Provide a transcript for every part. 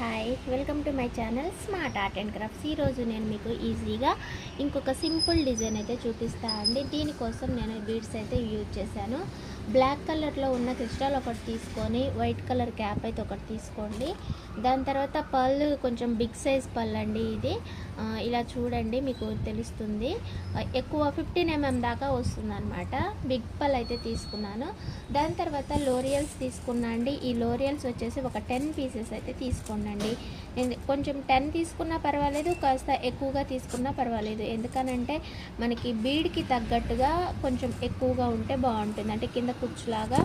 Hi welcome to my channel smart art and crafts. ఈరోజు నేను మీకు ఈజీగా ఇంకొక సింపుల్ డిజైన్ అయితే చూపిస్తా అండి. దీనికోసం నేను బీడ్స్ అయితే యూజ్ చేశాను. బ్లాక్ కలర్లో ఉన్న క్రిస్టల్ ఒకటి తీసుకొని వైట్ కలర్ క్యాప్ అయితే ఒకటి తీసుకోండి. దాని తర్వాత పళ్ళు కొంచెం బిగ్ సైజ్ పళ్ళు అండి. ఇది ఇలా చూడండి, మీకు తెలుస్తుంది. ఎక్కువ 15 mm దాకా వస్తుంది అనమాట. బిగ్ పళ్ళు అయితే తీసుకున్నాను. దాని తర్వాత లోరియల్స్ తీసుకున్నా అండి. ఈ లోరియల్స్ వచ్చేసి ఒక 10 పీసెస్ అయితే తీసుకోండి. కొంచెం 10 తీసుకున్నా పర్వాలేదు, కాస్త ఎక్కువగా తీసుకున్నా పర్వాలేదు. ఎందుకనంటే మనకి బీడ్కి తగ్గట్టుగా కొంచెం ఎక్కువగా ఉంటే బాగుంటుంది, అంటే కింద కుచ్చులాగా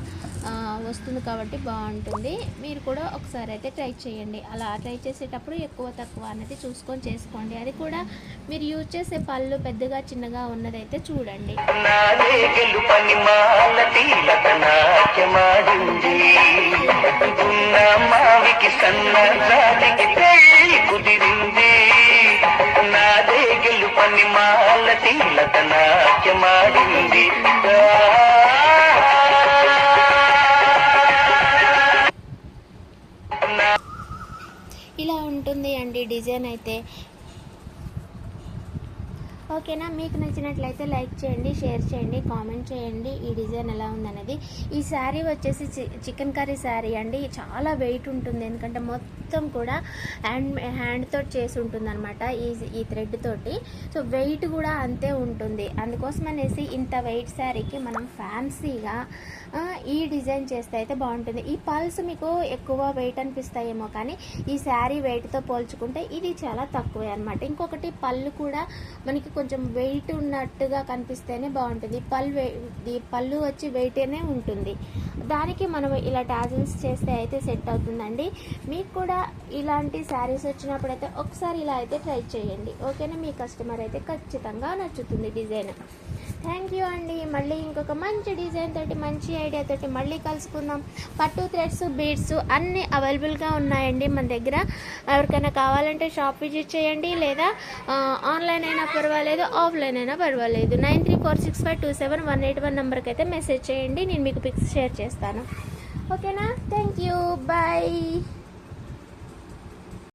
వస్తుంది కాబట్టి బాగుంటుంది. మీరు కూడా ఒకసారి అయితే ట్రై చేయండి. అలా ట్రై చేసేటప్పుడు ఎక్కువ తక్కువ అనేది చూసుకొని చేసుకోండి. అది కూడా మీరు యూజ్ చేసే పళ్ళు పెద్దగా చిన్నగా ఉన్నదైతే చూడండి. ఇలా ఉంటుంది అండి డిజైన్ అయితే. ఓకేనా? మీకు నచ్చినట్లయితే లైక్ చేయండి, షేర్ చేయండి, కామెంట్ చేయండి ఈ డిజైన్ ఎలా ఉందనేది. ఈ శారీ వచ్చేసి చికెన్ కర్రీ శారీ అండి. చాలా వెయిట్ ఉంటుంది, ఎందుకంటే మొత్తం కూడా హ్యాండ్తో చేసి ఉంటుంది అనమాట, ఈ థ్రెడ్ తోటి. సో వెయిట్ కూడా అంతే ఉంటుంది. అందుకోసం అనేసి ఇంత వెయిట్ శారీకి మనం ఫ్యాన్సీగా ఈ డిజైన్ చేస్తే అయితే బాగుంటుంది. ఈ పల్స్ మీకు ఎక్కువ వెయిట్ అనిపిస్తాయేమో, కానీ ఈ శారీ వెయిట్తో పోల్చుకుంటే ఇది చాలా తక్కువే అనమాట. ఇంకొకటి పళ్ళు కూడా మనకి కొంచెం వెయిట్ ఉన్నట్టుగా కనిపిస్తేనే బాగుంటుంది. పళ్ళు వచ్చి వెయిట్నే ఉంటుంది. దానికి మనం ఇలా టాజిల్స్ చేస్తే అయితే సెట్ అవుతుందండి. మీకు కూడా ఇలాంటి శారీస్ వచ్చినప్పుడైతే ఒకసారి ఇలా అయితే ట్రై చేయండి. ఓకేనా? మీ కస్టమర్ అయితే ఖచ్చితంగా నచ్చుతుంది డిజైన్. థ్యాంక్ యూ అండి. మళ్ళీ ఇంకొక మంచి డిజైన్ తోటి, మంచి ఐడియా తోటి మళ్ళీ కలుసుకుందాం. పట్టు థ్రెడ్స్, బీడ్స్ అన్నీ అవైలబుల్గా ఉన్నాయండి మన దగ్గర. ఎవరికైనా కావాలంటే షాప్ విజిట్ చేయండి, లేదా ఆన్లైన్ అయినా పర్వాలేదు, ఆఫ్లైన్ అయినా పర్వాలేదు. 9346527181 నెంబర్కి అయితే మెసేజ్ చేయండి. నేను మీకు పిక్స్ షేర్ చేస్తాను. ఓకేనా? Thank you. బాయ్.